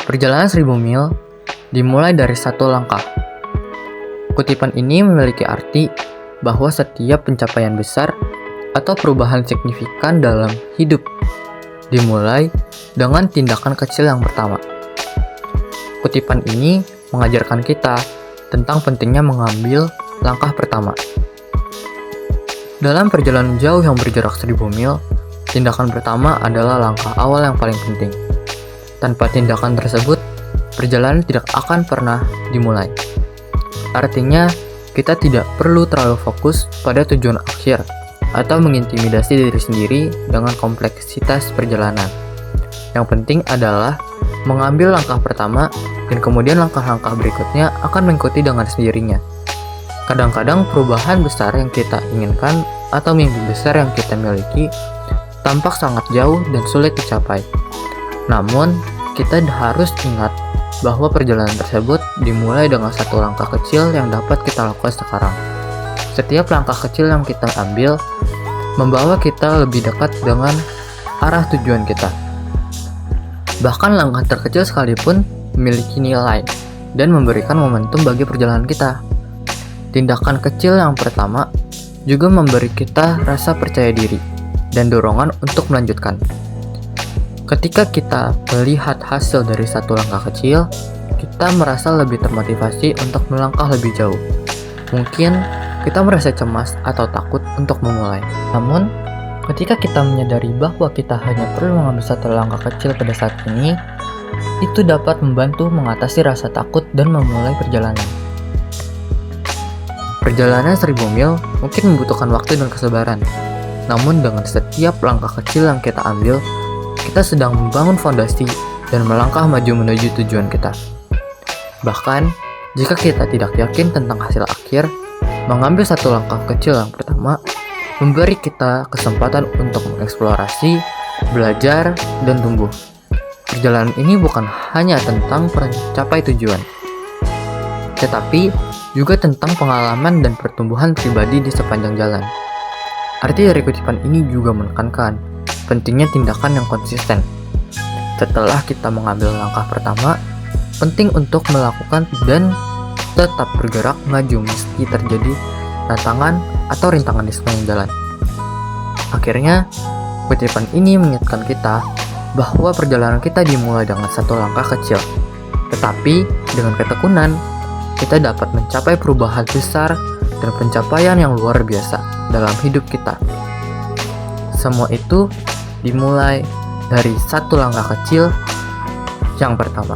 Perjalanan 1000 mil dimulai dari satu langkah. Kutipan ini memiliki arti bahwa setiap pencapaian besar atau perubahan signifikan dalam hidup dimulai dengan tindakan kecil yang pertama. Kutipan ini mengajarkan kita tentang pentingnya mengambil langkah pertama. Dalam perjalanan jauh yang berjarak 1000 mil, tindakan pertama adalah langkah awal yang paling penting. Tanpa tindakan tersebut, perjalanan tidak akan pernah dimulai. Artinya, kita tidak perlu terlalu fokus pada tujuan akhir atau mengintimidasi diri sendiri dengan kompleksitas perjalanan. Yang penting adalah mengambil langkah pertama dan kemudian langkah-langkah berikutnya akan mengikuti dengan sendirinya. Kadang-kadang perubahan besar yang kita inginkan atau mimpi besar yang kita miliki tampak sangat jauh dan sulit dicapai. Namun, kita harus ingat bahwa perjalanan tersebut dimulai dengan satu langkah kecil yang dapat kita lakukan sekarang. Setiap langkah kecil yang kita ambil membawa kita lebih dekat dengan arah tujuan kita. Bahkan langkah terkecil sekalipun memiliki nilai dan memberikan momentum bagi perjalanan kita. Tindakan kecil yang pertama juga memberi kita rasa percaya diri dan dorongan untuk melanjutkan. Ketika kita melihat hasil dari satu langkah kecil, kita merasa lebih termotivasi untuk melangkah lebih jauh. Mungkin kita merasa cemas atau takut untuk memulai. Namun, ketika kita menyadari bahwa kita hanya perlu mengambil satu langkah kecil pada saat ini, itu dapat membantu mengatasi rasa takut dan memulai perjalanan. Perjalanan 1000 mil mungkin membutuhkan waktu dan kesabaran. Namun dengan setiap langkah kecil yang kita ambil, kita sedang membangun fondasi dan melangkah maju menuju tujuan kita. Bahkan, jika kita tidak yakin tentang hasil akhir, mengambil satu langkah kecil yang pertama memberi kita kesempatan untuk mengeksplorasi, belajar, dan tumbuh. Perjalanan ini bukan hanya tentang mencapai tujuan, tetapi juga tentang pengalaman dan pertumbuhan pribadi di sepanjang jalan. Arti dari kutipan ini juga menekankan pentingnya tindakan yang konsisten. Setelah kita mengambil langkah pertama, penting untuk melakukan dan tetap bergerak maju meski terjadi tantangan atau rintangan di sepanjang jalan. Akhirnya, kutipan ini mengingatkan kita bahwa perjalanan kita dimulai dengan satu langkah kecil. Tetapi, dengan ketekunan, kita dapat mencapai perubahan besar dan pencapaian yang luar biasa dalam hidup kita. Semua itu dimulai dari satu langkah kecil yang pertama.